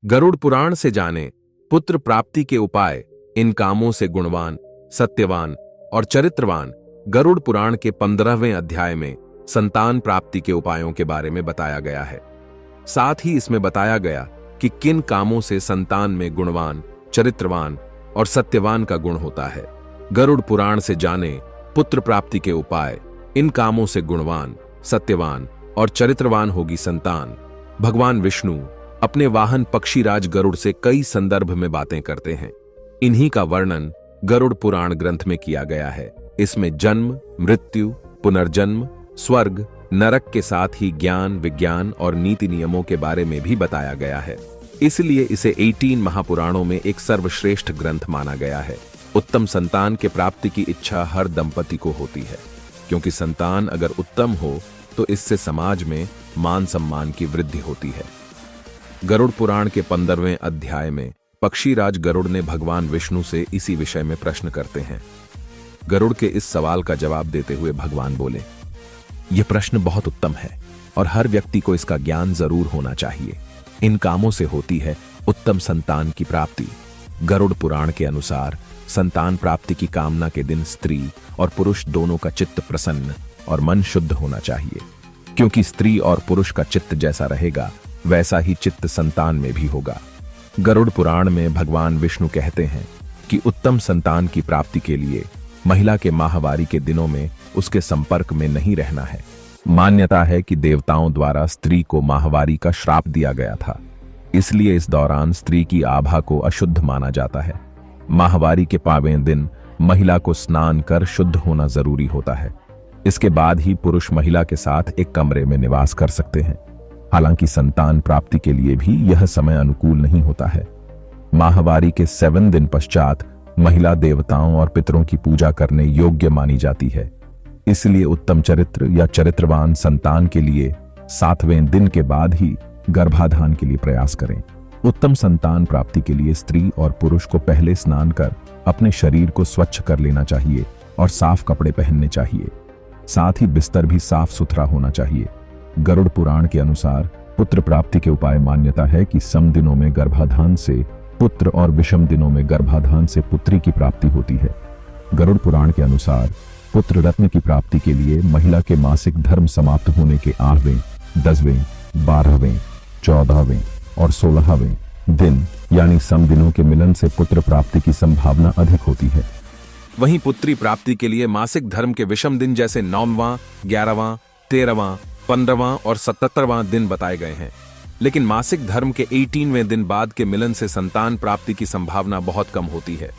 गरुड़ पुराण से जाने पुत्र प्राप्ति के उपाय। इन कामों से गुणवान, सत्यवान और चरित्रवान। गरुड़ पुराण के 15वें अध्याय में संतान प्राप्ति के उपायों के बारे में बताया गया है। साथ ही इसमें बताया गया कि किन कामों से संतान में गुणवान, चरित्रवान और सत्यवान का गुण होता है। गरुड़ पुराण से जाने पुत्र प्राप्ति के उपाय। इन कामों से गुणवान, सत्यवान और चरित्रवान होगी संतान। भगवान विष्णु अपने वाहन पक्षीराज गरुड़ से कई संदर्भ में बातें करते हैं। इन्हीं का वर्णन गरुड़ पुराण ग्रंथ में किया गया है। इसमें जन्म, मृत्यु, पुनर्जन्म, स्वर्ग, नरक के साथ ही ज्ञान, विज्ञान और नीति नियमों के बारे में भी बताया गया है। इसलिए इसे 18 महापुराणों में एक सर्वश्रेष्ठ ग्रंथ माना गया है। उत्तम संतान के प्राप्ति की इच्छा हर दंपति को होती है, क्योंकि संतान अगर उत्तम हो तो इससे समाज में मान सम्मान की वृद्धि होती है। गरुड़ पुराण के 15वें अध्याय में पक्षीराज गरुड़ ने भगवान विष्णु से इसी विषय में प्रश्न करते हैं। गरुड़ के इस सवाल का जवाब देते हुए भगवान बोले, यह प्रश्न बहुत उत्तम है और हर व्यक्ति को इसका ज्ञान जरूर होना चाहिए। इन कामों से होती है उत्तम संतान की प्राप्ति। गरुड़ पुराण के अनुसार संतान प्राप्ति की कामना के दिन स्त्री और पुरुष दोनों का चित्त प्रसन्न और मन शुद्ध होना चाहिए, क्योंकि स्त्री और पुरुष का चित्त जैसा रहेगा वैसा ही चित्त संतान में भी होगा। गरुड़ पुराण में भगवान विष्णु कहते हैं कि उत्तम संतान की प्राप्ति के लिए महिला के माहवारी के दिनों में उसके संपर्क में नहीं रहना है। मान्यता है कि देवताओं द्वारा स्त्री को माहवारी का श्राप दिया गया था, इसलिए इस दौरान स्त्री की आभा को अशुद्ध माना जाता है। माहवारी के 5वें दिन महिला को स्नान कर शुद्ध होना जरूरी होता है। इसके बाद ही पुरुष महिला के साथ एक कमरे में निवास कर सकते हैं। हालांकि संतान प्राप्ति के लिए भी यह समय अनुकूल नहीं होता है। माहवारी के 7 दिन पश्चात महिला देवताओं और पितरों की पूजा करने योग्य मानी जाती है। इसलिए उत्तम चरित्र या चरित्रवान संतान के लिए 7वें दिन के बाद ही गर्भाधान के लिए प्रयास करें। उत्तम संतान प्राप्ति के लिए स्त्री और पुरुष को पहले स्नान कर अपने शरीर को स्वच्छ कर लेना चाहिए और साफ कपड़े पहनने चाहिए। साथ ही बिस्तर भी साफ सुथरा होना चाहिए। गरुड़ पुराण के अनुसार पुत्र प्राप्ति के उपाय मान्यता है कि सम दिनों में गर्भाधान से पुत्र और विषम दिनों में गर्भाधान से पुत्री की प्राप्ति होती है। गरुड़ पुराण के अनुसार पुत्र रत्न की प्राप्ति के लिए महिला के मासिक धर्म समाप्त होने के 8वें, 10वें, 12वें, 14वें और 16वें दिन यानी सम दिनों के मिलन से पुत्र प्राप्ति की संभावना अधिक होती है। वहीं पुत्री प्राप्ति के लिए मासिक धर्म के विषम दिन जैसे 9वां, 11वां, 13वां, 15वां और 77वां दिन बताए गए हैं। लेकिन मासिक धर्म के 18वें दिन बाद के मिलन से संतान प्राप्ति की संभावना बहुत कम होती है।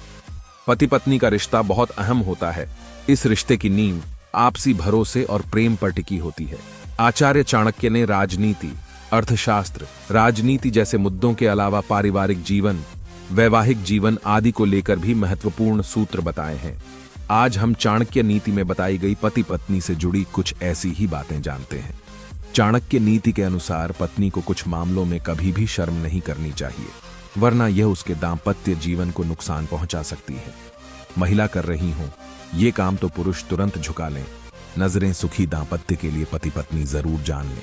पति पत्नी का रिश्ता बहुत अहम होता है। इस रिश्ते की नींव आपसी भरोसे और प्रेम पर टिकी होती है। आचार्य चाणक्य ने राजनीति, अर्थशास्त्र, राजनीति जैसे मुद्दों के अलावा पारिवारिक जीवन, वैवाहिक जीवन आदि को लेकर भी महत्वपूर्ण सूत्र बताए हैं। आज हम चाणक्य नीति में बताई गई पति पत्नी से जुड़ी कुछ ऐसी ही बातें जानते हैं। चाणक्य नीति के अनुसार पत्नी को कुछ मामलों में कभी भी शर्म नहीं करनी चाहिए, वरना यह उसके दाम्पत्य जीवन को नुकसान पहुंचा सकती है। महिला कर रही हो ये काम तो पुरुष तुरंत झुका लें। नजरें सुखी दाम्पत्य के लिए पति पत्नी जरूर जान लें।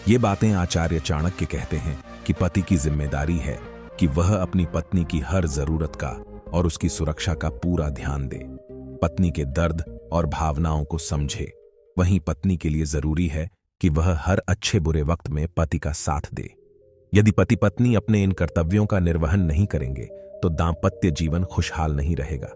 ये बातें आचार्य चाणक्य कहते हैं कि पति की जिम्मेदारी है कि वह अपनी पत्नी की हर जरूरत का और उसकी सुरक्षा का पूरा ध्यान दे, पत्नी के दर्द और भावनाओं को समझे। वहीं पत्नी के लिए जरूरी है कि वह हर अच्छे बुरे वक्त में पति का साथ दे। यदि पति पत्नी अपने इन कर्तव्यों का निर्वहन नहीं करेंगे तो दाम्पत्य जीवन खुशहाल नहीं रहेगा।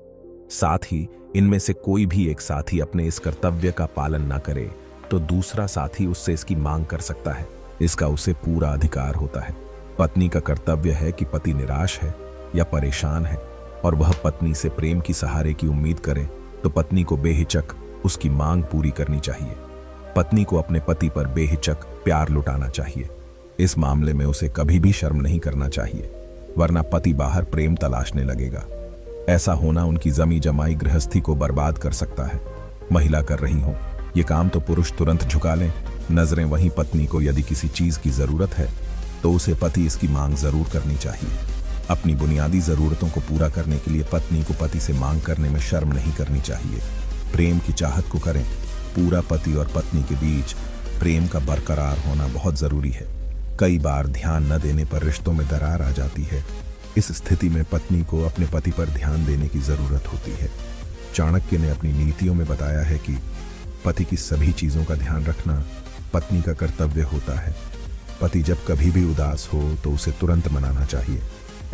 साथ ही इनमें से कोई भी एक साथी अपने इस कर्तव्य का पालन न करे तो दूसरा साथी उससे इसकी मांग कर सकता है। इसका उसे पूरा अधिकार होता है। पत्नी का कर्तव्य है कि पति निराश है या परेशान है और वह पत्नी से प्रेम की सहारे की उम्मीद करे तो पत्नी को बेहिचक उसकी मांग पूरी करनी चाहिए। पत्नी को अपने पति पर बेहिचक प्यार लुटाना चाहिए। इस मामले में उसे कभी भी शर्म नहीं करना चाहिए, वरना पति बाहर प्रेम तलाशने लगेगा। ऐसा होना उनकी जमी जमाई गृहस्थी को बर्बाद कर सकता है। महिला कर रही हो ये काम तो पुरुष तुरंत झुका लें। नजरें वहीं पत्नी को यदि किसी चीज की जरूरत है तो उसे पति इसकी मांग जरूर करनी चाहिए। अपनी बुनियादी जरूरतों को पूरा करने के लिए पत्नी को पति से मांग करने में शर्म नहीं करनी चाहिए। प्रेम की चाहत को करें। पूरा पति और पत्नी के बीच प्रेम का बरकरार होना बहुत जरूरी है। कई बार ध्यान न देने पर रिश्तों में दरार आ जाती है। इस स्थिति में पत्नी को अपने पति पर ध्यान देने की जरूरत होती है। चाणक्य ने अपनी नीतियों में बताया है कि पति की सभी चीजों का ध्यान रखना पत्नी का कर्तव्य होता है। पति जब कभी भी उदास हो तो उसे तुरंत मनाना चाहिए।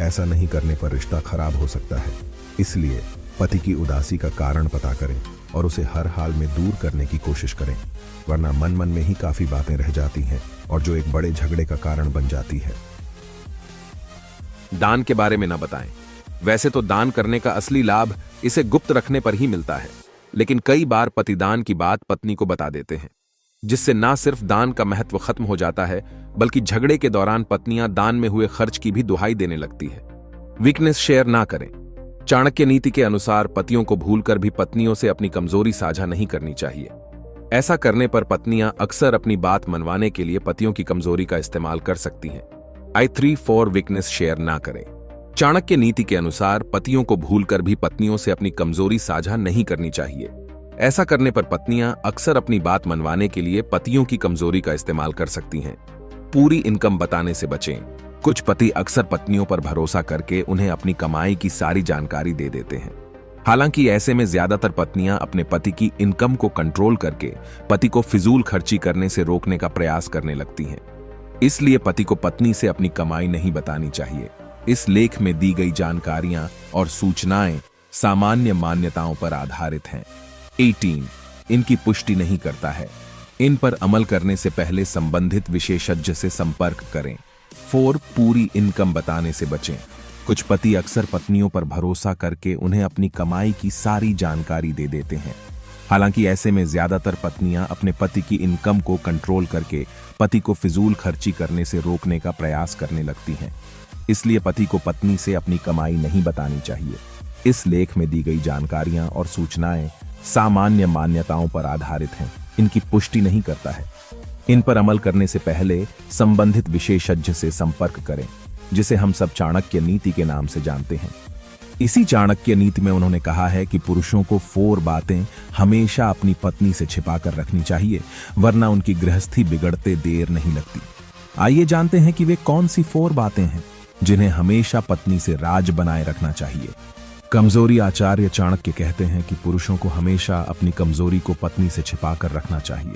ऐसा नहीं करने पर रिश्ता खराब हो सकता है। इसलिए पति की उदासी का कारण पता करें और उसे हर हाल में दूर करने की कोशिश करें, वरना मन मन में ही काफी बातें रह जाती हैं और जो एक बड़े झगड़े का कारण बन जाती है। दान के बारे में न बताएं। वैसे तो दान करने का असली लाभ इसे गुप्त रखने पर ही मिलता है, लेकिन कई बार पतिदान की बात पत्नी को बता देते हैं, जिससे ना सिर्फ दान का महत्व खत्म हो जाता है, बल्कि झगड़े के दौरान पत्नियां दान में हुए खर्च की भी दुहाई देने लगती है। वीकनेस शेयर ना करें। चाणक्य नीति के अनुसार पतियों को भूलकर भी पत्नियों से अपनी कमजोरी साझा नहीं करनी चाहिए। ऐसा करने पर पत्नियां अक्सर अपनी बात मनवाने के लिए पतियों की कमजोरी का इस्तेमाल कर सकती हैं। I3-4 वीकनेस शेयर ना करें। चाणक्य नीति के अनुसार पतियों को भूलकर भी पत्नियों से अपनी कमजोरी साझा नहीं करनी चाहिए। ऐसा करने पर पत्नियां अक्सर अपनी बात मनवाने के लिए पतियों की कमजोरी का इस्तेमाल कर सकती हैं। पूरी इनकम बताने से बचें। कुछ पति अक्सर पत्नियों पर भरोसा करके उन्हें अपनी कमाई की सारी जानकारी दे देते हैं। हालांकि ऐसे में ज्यादातर पत्नियां अपने पति की इनकम को कंट्रोल करके पति को फिजूल खर्ची करने से रोकने का प्रयास करने लगती हैं। इसलिए पति को पत्नी से अपनी कमाई नहीं बतानी चाहिए। इस लेख में दी गई जानकारियां और सूचनाएं सामान्य मान्यताओं पर आधारित हैं। 18 इनकी पुष्टि नहीं करता है। इन पर अमल करने से पहले संबंधित विशेषज्ञ से संपर्क करें। 4 पूरी इनकम बताने से बचें। कुछ पति अक्सर पत्नियों पर भरोसा करके उन्हें अपनी कमाई की सारी जानकारी दे देते हैं। हालांकि ऐसे में ज्यादातर पत्नियां अपने पति की इनकम को कंट्रोल करके पति को फिजूल खर्ची करने से रोकने का प्रयास करने लगती हैं। इसलिए पति को पत्नी से अपनी कमाई नहीं बतानी चाहिए। इस लेख में दी गई जानकारियां और सूचनाएं सामान्य मान्यताओं पर आधारित हैं। इनकी पुष्टि नहीं करता है। इन पर अमल करने से पहले संबंधित विशेषज्ञ से संपर्क करें, जिसे हम सब चाणक्य नीति के नाम से जानते हैं। इसी चाणक्य नीति में उन्होंने कहा है कि पुरुषों को 4 बातें हमेशा अपनी पत्नी से छिपाकर रखनी चाहिए, वरना उनकी गृहस्थी बिगड़ते देर नहीं लगती। आइए जानते हैं कि वे कौन सी 4 बातें हैं जिन्हें हमेशा पत्नी से राज बनाए रखना चाहिए। कमजोरी। आचार्य चाणक्य कहते हैं कि पुरुषों को हमेशा अपनी कमजोरी को पत्नी से छिपाकर रखना चाहिए।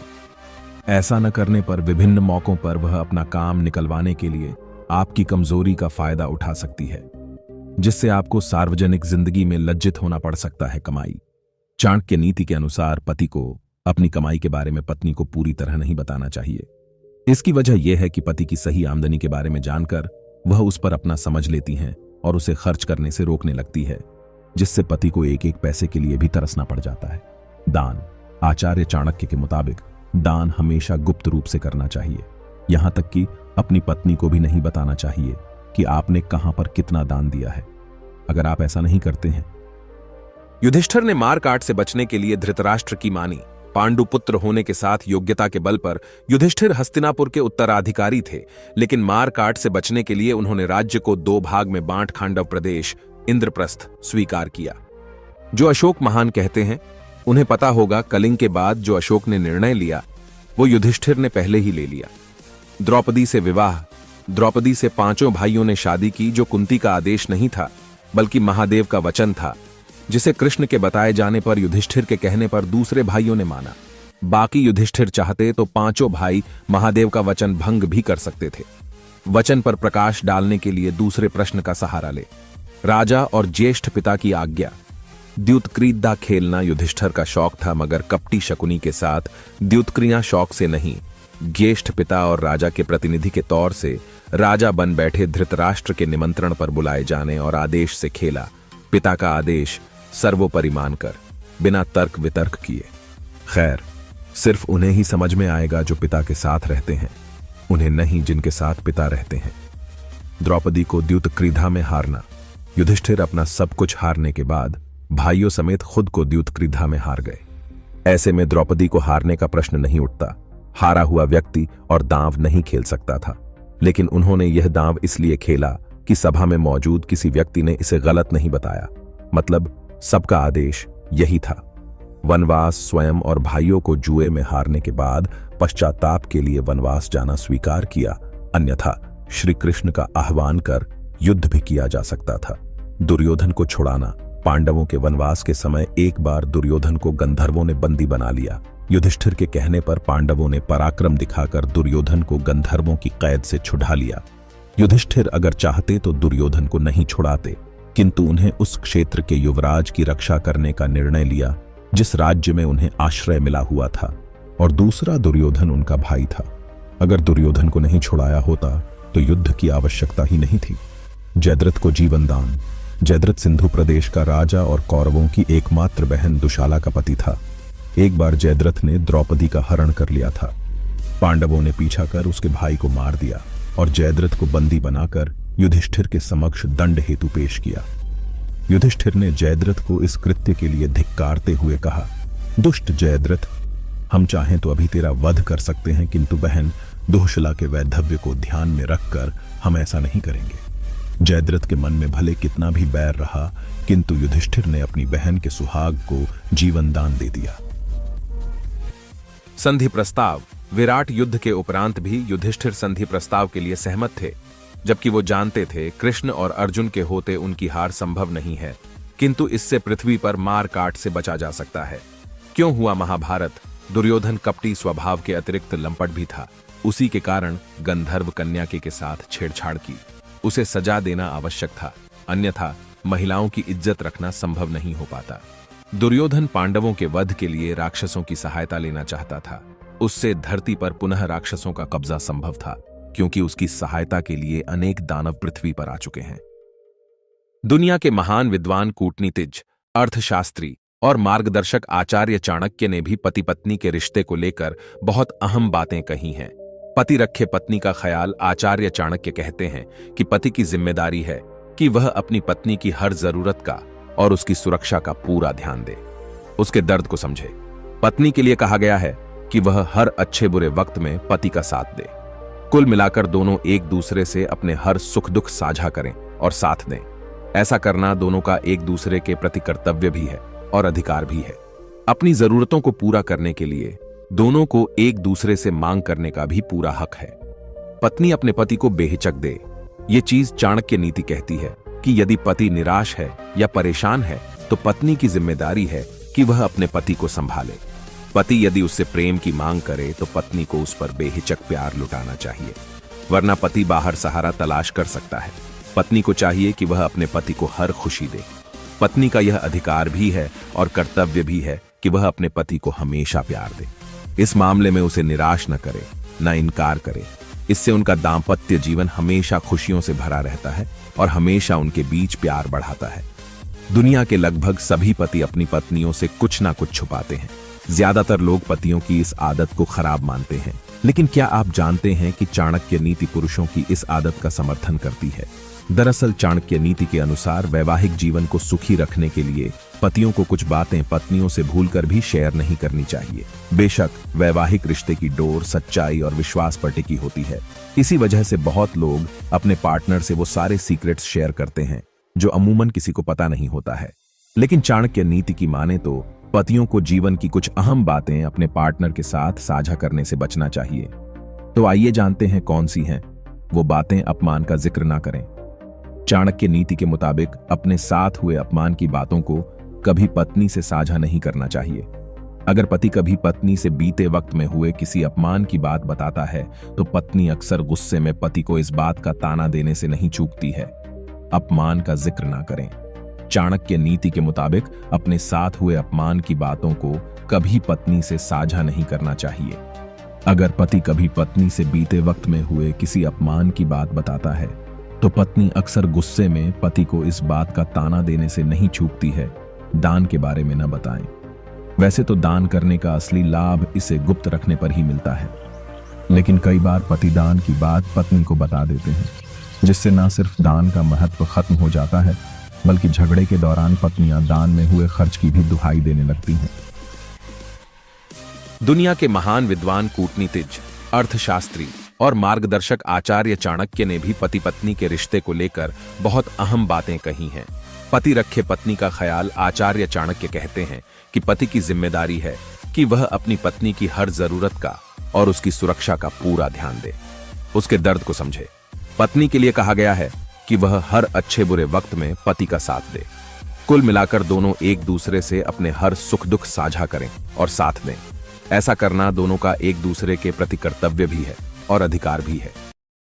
ऐसा न करने पर विभिन्न मौकों पर वह अपना काम निकलवाने के लिए आपकी कमजोरी का फायदा उठा सकती है, जिससे आपको सार्वजनिक जिंदगी में लज्जित होना पड़ सकता है। कमाई। चाणक्य नीति के अनुसार पति को अपनी कमाई के बारे में पत्नी को पूरी तरह नहीं बताना चाहिए। इसकी वजह यह है कि पति की सही आमदनी के बारे में जानकर वह उस पर अपना समझ लेती हैं और उसे खर्च करने से रोकने लगती है, जिससे पति को एक एक पैसे के लिए भी तरसना पड़ जाता है। दान। आचार्य चाणक्य के मुताबिक दान हमेशा गुप्त रूप से करना चाहिए। यहां तक कि अपनी पत्नी को भी नहीं बताना चाहिए कि आपने कहां पर कितना दान दिया है। अगर आप ऐसा नहीं करते हैं। युधिष्ठिर ने मारकाट से बचने के लिए धृतराष्ट्र की मानी। पांडु पुत्र होने के साथ योग्यता के बल पर युधिष्ठिर हस्तिनापुर के उत्तराधिकारी थे, लेकिन मारकाट से बचने के लिए उन्होंने राज्य को 2 भाग में बांट खांडव प्रदेश इंद्रप्रस्थ स्वीकार किया। जो अशोक महान कहते हैं, उन्हें पता होगा कलिंग के बाद जो अशोक ने निर्णय लिया वो युधिष्ठिर ने पहले ही ले लिया। द्रौपदी से विवाह। द्रौपदी से 5 भाइयों ने शादी की, जो कुंती का आदेश नहीं था बल्कि महादेव का वचन था, जिसे कृष्ण के बताए जाने पर युधिष्ठिर के कहने पर दूसरे भाइयों ने माना। बाकी युधिष्ठिर चाहते तो 5 भाई महादेव का वचन भंग भी कर सकते थे। वचन पर प्रकाश डालने के लिए दूसरे प्रश्न का सहारा ले। राजा और ज्येष्ठ पिता की आज्ञा। द्युतक्रीड़ा खेलना युधिष्ठिर का शौक था, मगर कपटी शकुनी के साथ द्युतक्रियां शौक से नहीं, ज्येष्ठ पिता और राजा के प्रतिनिधि के तौर से राजा बन बैठे धृतराष्ट्र के निमंत्रण पर बुलाए जाने और आदेश से खेला। पिता का आदेश सर्वोपरि मानकर, बिना तर्क वितर्क किए। खैर, सिर्फ उन्हें ही समझ में आएगा जो पिता के साथ रहते हैं, उन्हें नहीं जिनके साथ पिता रहते हैं। द्रौपदी को द्युतक्रीड़ा में हारना। युधिष्ठिर अपना सब कुछ हारने के बाद भाइयों समेत खुद को द्युतक्रीड़ा में हार गए। ऐसे में द्रौपदी को हारने का प्रश्न नहीं उठता। हारा हुआ व्यक्ति और दांव नहीं खेल सकता था, लेकिन उन्होंने यह दांव इसलिए खेला कि सभा में मौजूद किसी व्यक्ति ने इसे गलत नहीं बताया। मतलब सबका आदेश यही था। वनवास स्वयं और भाइयों को जुए में हारने के बाद पश्चाताप के लिए वनवास जाना स्वीकार किया अन्यथा श्री कृष्ण का आह्वान कर युद्ध भी किया जा सकता था। दुर्योधन को छुड़ाना। पांडवों के वनवास के समय एक बार दुर्योधन को गंधर्वों ने बंदी बना लिया। युधिष्ठिर के कहने पर पांडवों ने पराक्रम दिखाकर दुर्योधन को गंधर्वों की कैद से छुड़ा लिया। युधिष्ठिर अगर चाहते तो दुर्योधन को नहीं छुड़ाते, किंतु उन्हें उस क्षेत्र के युवराज की रक्षा करने का निर्णय लिया जिस राज्य में उन्हें आश्रय मिला हुआ था, और दूसरा दुर्योधन उनका भाई था। अगर दुर्योधन को नहीं छुड़ाया होता तो युद्ध की आवश्यकता ही नहीं थी। जयद्रथ को जीवन दान। जयद्रथ सिंधु प्रदेश का राजा और कौरवों की एकमात्र बहन दुशाला का पति था। एक बार जयद्रथ ने द्रौपदी का हरण कर लिया था। पांडवों ने पीछा कर उसके भाई को मार दिया और जयद्रथ को बंदी बनाकर युधिष्ठिर के समक्ष दंड हेतु पेश किया। युधिष्ठिर ने जयद्रथ को इस कृत्य के लिए धिक्कारते हुए कहा, दुष्ट जयद्रथ, हम चाहें तो अभी तेरा वध कर सकते हैं, किंतु बहन दुशाला के वैधव्य को ध्यान में रखकर हम ऐसा नहीं करेंगे। जयद्रथ के मन में भले कितना भी बैर रहा, किंतु युधिष्ठिर ने अपनी बहन के सुहाग को जीवन दान दे दिया। संधि प्रस्ताव। विराट युद्ध के उपरांत भी युधिष्ठिर संधि प्रस्ताव के लिए सहमत थे, जबकि वो जानते थे कृष्ण और अर्जुन के होते उनकी हार संभव नहीं है, किंतु इससे पृथ्वी पर मार काट से बचा जा सकता है। क्यों हुआ महाभारत? दुर्योधन कपटी स्वभाव के अतिरिक्त लंपट भी था। उसी के कारण गंधर्व कन्या के साथ छेड़छाड़ की। उसे सजा देना आवश्यक था, अन्यथा महिलाओं की इज्जत रखना संभव नहीं हो पाता। दुर्योधन पांडवों के वध के लिए राक्षसों की सहायता लेना चाहता था। उससे धरती पर पुनः राक्षसों का कब्जा संभव था, क्योंकि उसकी सहायता के लिए अनेक दानव पृथ्वी पर आ चुके हैं। दुनिया के महान विद्वान, कूटनीतिज्ञ, अर्थशास्त्री और मार्गदर्शक आचार्य चाणक्य ने भी पति पत्नी के रिश्ते को लेकर बहुत अहम बातें कही हैं। पति रखे पत्नी का ख्याल आचार्य चाणक्य कहते हैं कि पति की जिम्मेदारी है कि वह अपनी पत्नी की हर जरूरत का और उसकी सुरक्षा का पूरा ध्यान दे, उसके दर्द को समझे। पत्नी के लिए कहा गया है कि वह हर अच्छे बुरे वक्त में पति का साथ दे। कुल मिलाकर दोनों एक दूसरे से अपने हर सुख दुख साझा करें और साथ दें। ऐसा करना दोनों का एक दूसरे के प्रति कर्तव्य भी है और अधिकार भी है। अपनी जरूरतों को पूरा करने के लिए दोनों को एक दूसरे से मांग करने का भी पूरा हक है। पत्नी अपने पति को बेहिचक दे। ये चीज चाणक्य नीति कहती है कि यदि पति निराश है या परेशान है तो पत्नी की जिम्मेदारी है कि वह अपने पति को संभाले। पति यदि उससे प्रेम की मांग करे तो पत्नी को उस पर बेहिचक प्यार लुटाना चाहिए, वरना पति बाहर सहारा तलाश कर सकता है। पत्नी को चाहिए कि वह अपने पति को हर खुशी दे। पत्नी का यह अधिकार भी है और कर्तव्य भी है कि वह अपने पति को हमेशा प्यार दे। इस मामले में उसे निराश न करे, न इनकार करे। इससे उनका दाम्पत्य जीवन हमेशा खुशियों से भरा रहता है और हमेशा उनके बीच प्यार बढ़ाता है। दुनिया के लगभग सभी पति अपनी पत्नियों से कुछ ना कुछ छुपाते हैं। ज्यादातर लोग पतियों की इस आदत को खराब मानते हैं, लेकिन क्या आप जानते हैं कि चाणक्य नीति पुरुषों की इस आदत का समर्थन करती है? दरअसल चाणक्य नीति के अनुसार वैवाहिक जीवन को सुखी रखने के लिए पतियों को कुछ बातें पत्नियों से भूलकर भी शेयर नहीं करनी चाहिए। बेशक वैवाहिक रिश्ते की डोर सच्चाई और विश्वास पर टिकी होती है। इसी वजह से बहुत लोग अपने पार्टनर से वो सारे सीक्रेट्स शेयर करते हैं जो अमूमन किसी को पता नहीं होता है। लेकिन चाणक्य नीति की माने तो पतियों को जीवन की कुछ अहम बातें अपने पार्टनर के साथ साझा करने से बचना चाहिए। तो आइए जानते हैं कौन सी हैं वो बातें अपमान का जिक्र ना करें। चाणक्य नीति के मुताबिक अपने साथ हुए अपमान की बातों को कभी पत्नी से साझा नहीं करना चाहिए। अगर पति कभी पत्नी से बीते वक्त में हुए किसी अपमान की बात बताता है तो पत्नी अक्सर गुस्से में पति को इस बात का ताना देने से नहीं चूकती है। अपमान का जिक्र ना करें। चाणक्य नीति के मुताबिक अपने साथ हुए अपमान की बातों को कभी पत्नी से साझा नहीं करना चाहिए। अगर पति कभी पत्नी से बीते वक्त में हुए किसी अपमान की बात बताता है तो पत्नी अक्सर गुस्से में पति को इस बात का ताना देने से नहीं चूकती है। दान के बारे में न बताएं। वैसे तो दान करने का असली लाभ इसे गुप्त रखने पर ही मिलता है, लेकिन कई बार पति दान की बात पत्नी को बता देते हैं, जिससे न सिर्फ दान का महत्व खत्म हो जाता है बल्कि झगड़े के दौरान पत्नियां दान में हुए खर्च की भी दुहाई देने लगती हैं। दुनिया के महान विद्वान, कूटनीतिज्ञ, अर्थशास्त्री और मार्गदर्शक आचार्य चाणक्य ने भी पति पत्नी के रिश्ते को लेकर बहुत अहम बातें कही हैं। पति रखे पत्नी का ख्याल आचार्य चाणक्य कहते हैं कि पति की जिम्मेदारी है कि वह अपनी पत्नी की हर जरूरत का और उसकी सुरक्षा का पूरा ध्यान दे। उसके दर्द को समझे। पत्नी के लिए कहा गया है कि वह हर अच्छे बुरे वक्त में पति का साथ दे। कुल मिलाकर दोनों एक दूसरे से अपने हर सुख दुख साझा करें और साथ दें। ऐसा करना दोनों का एक दूसरे के प्रति कर्तव्य भी है और अधिकार भी है।